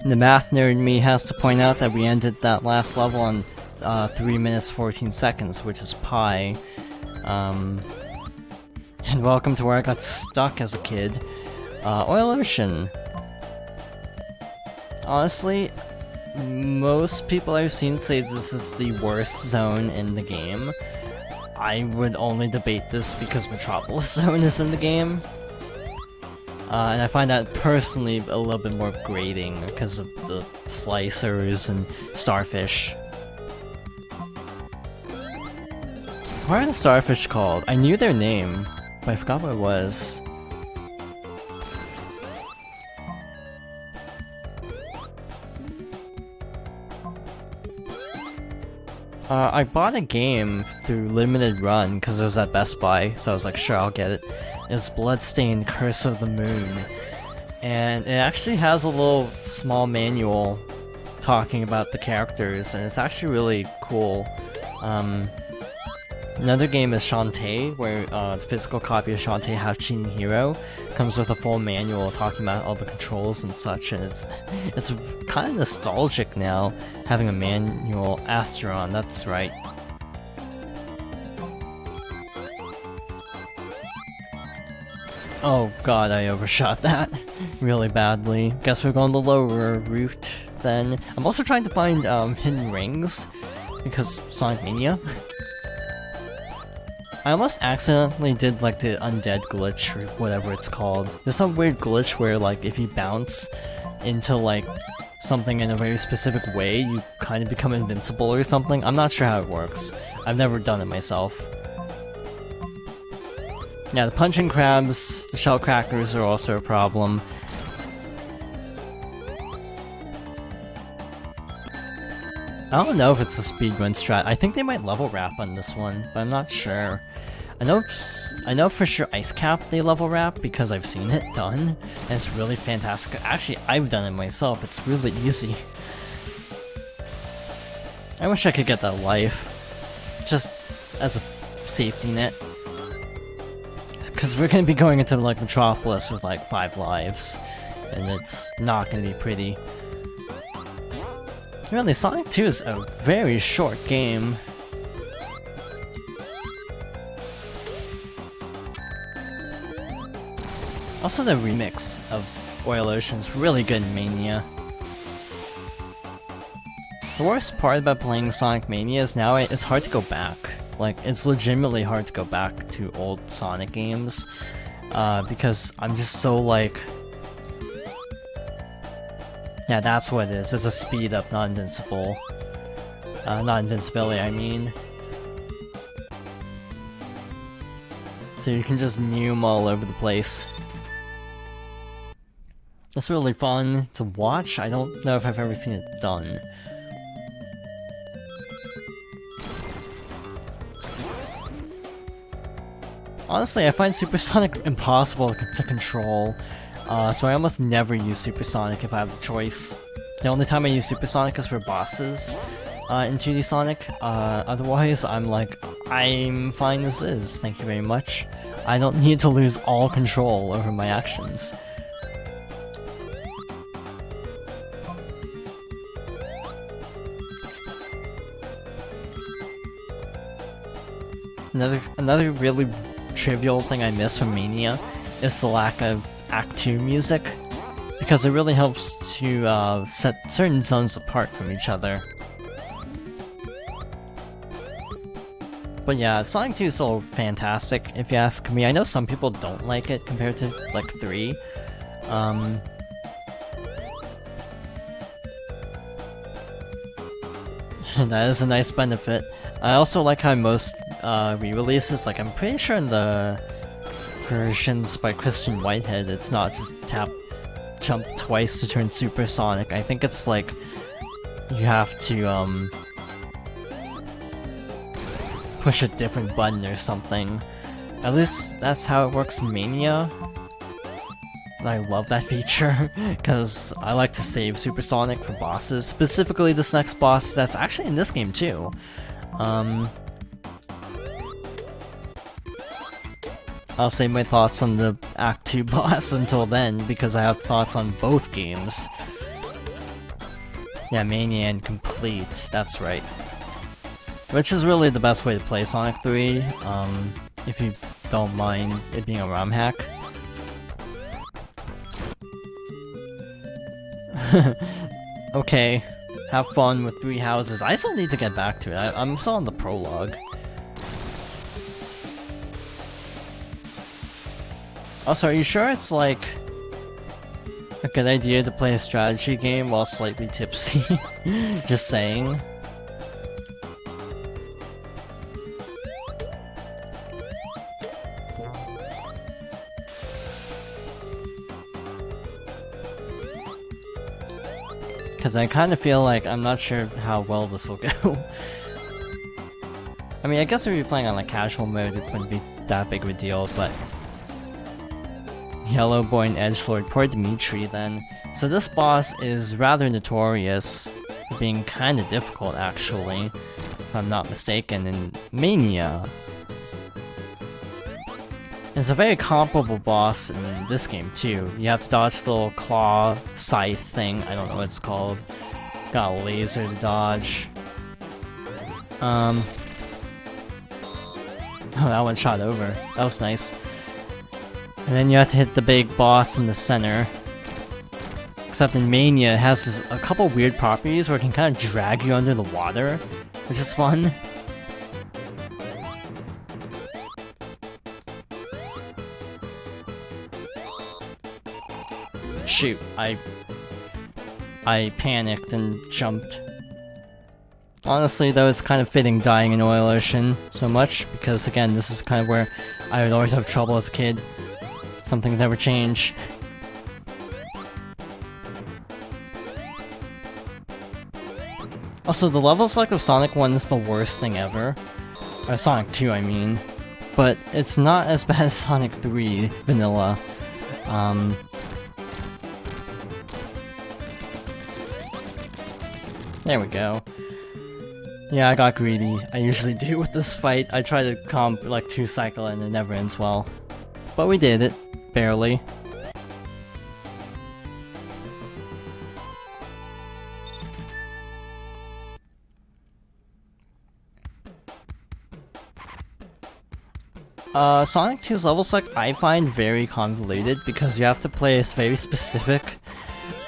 The math nerd in me has to point out that we ended that last level on 3 minutes 14 seconds, which is pi. And welcome to where I got stuck as a kid. Oil Ocean. Honestly, most people I've seen say this is the worst zone in the game. I would only debate this because Metropolis Zone is in the game. And I find that personally a little bit more grating because of the slicers and starfish. What are the starfish called? I knew their name, but I forgot what it was. I bought a game through Limited Run because it was at Best Buy, so I was like, sure, I'll get it. It was Bloodstained Curse of the Moon. And it actually has a little small manual talking about the characters, and it's actually really cool. Another game is Shantae, where the physical copy of Shantae Half Genie Hero comes with a full manual talking about all the controls and such, and it's kind of nostalgic now, having a manual. Asteron, that's right. Oh god, I overshot that really badly. Guess we're going the lower route then. I'm also trying to find hidden rings, because Sonic Mania. I almost accidentally did like the undead glitch, or whatever it's called. There's some weird glitch where like if you bounce into like something in a very specific way, you kind of become invincible or something. I'm not sure how it works. I've never done it myself. Yeah, the punching crabs, the shell crackers are also a problem. I don't know if it's a speedrun strat. I think they might level wrap on this one, but I'm not sure. I know for sure Ice Cap they level wrap because I've seen it done, and it's really fantastic. Actually, I've done it myself. It's really easy. I wish I could get that life, just as a safety net. Because we're gonna be going into like Metropolis with like 5 lives, and it's not gonna be pretty. Really, Sonic 2 is a very short game. Also, the remix of Oil Ocean is really good in Mania. The worst part about playing Sonic Mania is now it's hard to go back. Like, it's legitimately hard to go back to old Sonic games, because I'm just so like... Yeah, that's what it is. It's a speed up, not invincible. Not invincibility, I mean. So you can just neum all over the place. It's really fun to watch. I don't know if I've ever seen it done. Honestly, I find Supersonic impossible to control, so I almost never use Supersonic if I have the choice. The only time I use Supersonic is for bosses in 2D Sonic. Otherwise, I'm like, I'm fine as is, thank you very much. I don't need to lose all control over my actions. Another really trivial thing I miss from Mania is the lack of Act 2 music, because it really helps to set certain zones apart from each other. But yeah, Sonic 2 is still fantastic, if you ask me. I know some people don't like it compared to, like, 3. That is a nice benefit. I also like how most re-releases, like I'm pretty sure in the versions by Christian Whitehead, it's not just jump twice to turn supersonic. I think it's like you have to push a different button or something. At least that's how it works in Mania. And I love that feature because I like to save supersonic for bosses, specifically this next boss that's actually in this game too. I'll save my thoughts on the Act 2 boss until then, because I have thoughts on both games. Yeah, Mania and Complete, that's right. Which is really the best way to play Sonic 3, if you don't mind it being a ROM hack. Okay, have fun with 3 houses. I still need to get back to it. I'm still on the prologue. Also, are you sure it's like a good idea to play a strategy game while slightly tipsy? Just saying. Because I kind of feel like I'm not sure how well this will go. I mean, I guess if you're playing on like casual mode, it wouldn't be that big of a deal, but... Yellow Boy and Edgelord, poor Dimitri then. So this boss is rather notorious for being kind of difficult actually, if I'm not mistaken, in Mania. It's a very comparable boss in this game too. You have to dodge the little claw scythe thing, I don't know what it's called. Got a laser to dodge. Oh, that one shot over. That was nice. And then you have to hit the big boss in the center. Except in Mania, it has a couple weird properties where it can kind of drag you under the water, which is fun. Shoot, I panicked and jumped. Honestly though, it's kind of fitting dying in Oil Ocean so much, because again, this is kind of where I would always have trouble as a kid. Some things never change. Also, the level select of Sonic 1 is the worst thing ever. Or Sonic 2, I mean. But it's not as bad as Sonic 3 vanilla. There we go. Yeah, I got greedy. I usually do with this fight. I try to comp like 2 cycle and it never ends well. But we did it. Barely. Sonic 2's level select I find very convoluted because you have to play a very specific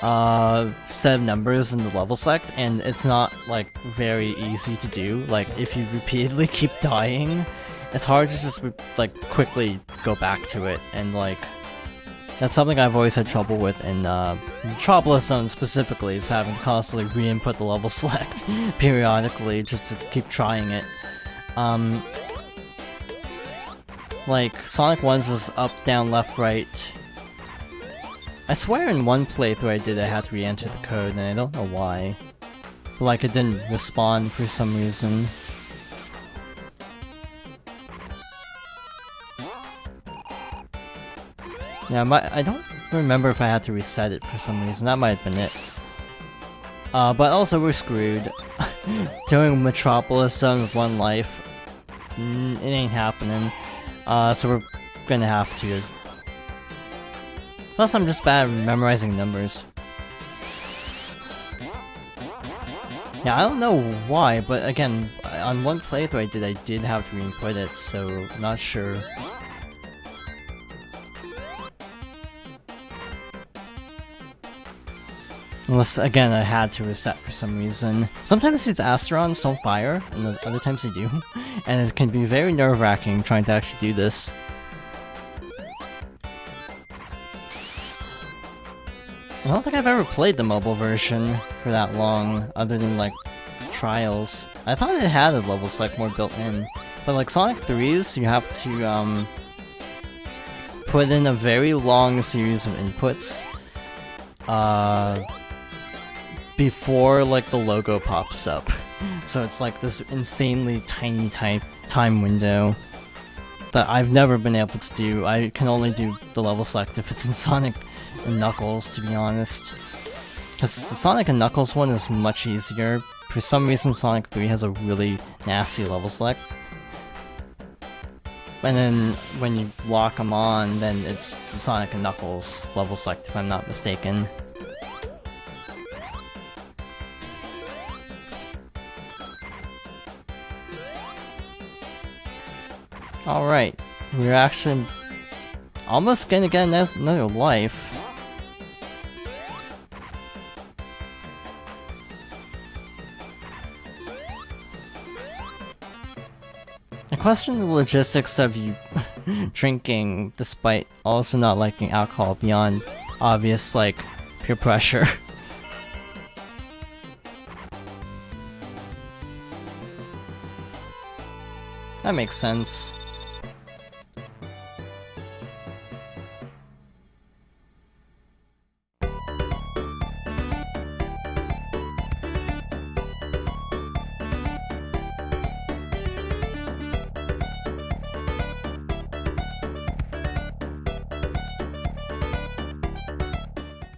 set of numbers in the level select, and it's not like very easy to do. Like if you repeatedly keep dying, it's hard to just like quickly go back to it, and like that's something I've always had trouble with in Metropolis Zone specifically, is having to constantly re-input the level select periodically just to keep trying it. Like Sonic 1's is up, down, left, right. I swear in one playthrough I did I had to re-enter the code, and I don't know why. But, like it didn't respond for some reason. Yeah, I don't remember if I had to reset it for some reason. That might have been it. But also we're screwed. Doing Metropolis Zone with 1 life, it ain't happening. So we're gonna have to. Plus I'm just bad at memorizing numbers. Yeah, I don't know why, but again, on one playthrough I did have to re-input it, so I'm not sure. Unless, again, I had to reset for some reason. Sometimes these Asterons don't fire, and other times they do. And it can be very nerve-wracking trying to actually do this. I don't think I've ever played the mobile version for that long, other than, like, Trials. I thought it had a level select more built in. But, like, Sonic 3's, you have to, put in a very long series of inputs. Before, like, the logo pops up. So it's like this insanely tiny time window that I've never been able to do. I can only do the level select if it's in Sonic and Knuckles, to be honest. Because the Sonic and Knuckles one is much easier. For some reason, Sonic 3 has a really nasty level select. And then when you lock them on, then it's the Sonic and Knuckles level select, if I'm not mistaken. Alright, we're actually almost gonna get another life. I question the logistics of you drinking despite also not liking alcohol beyond obvious, like, peer pressure. That makes sense.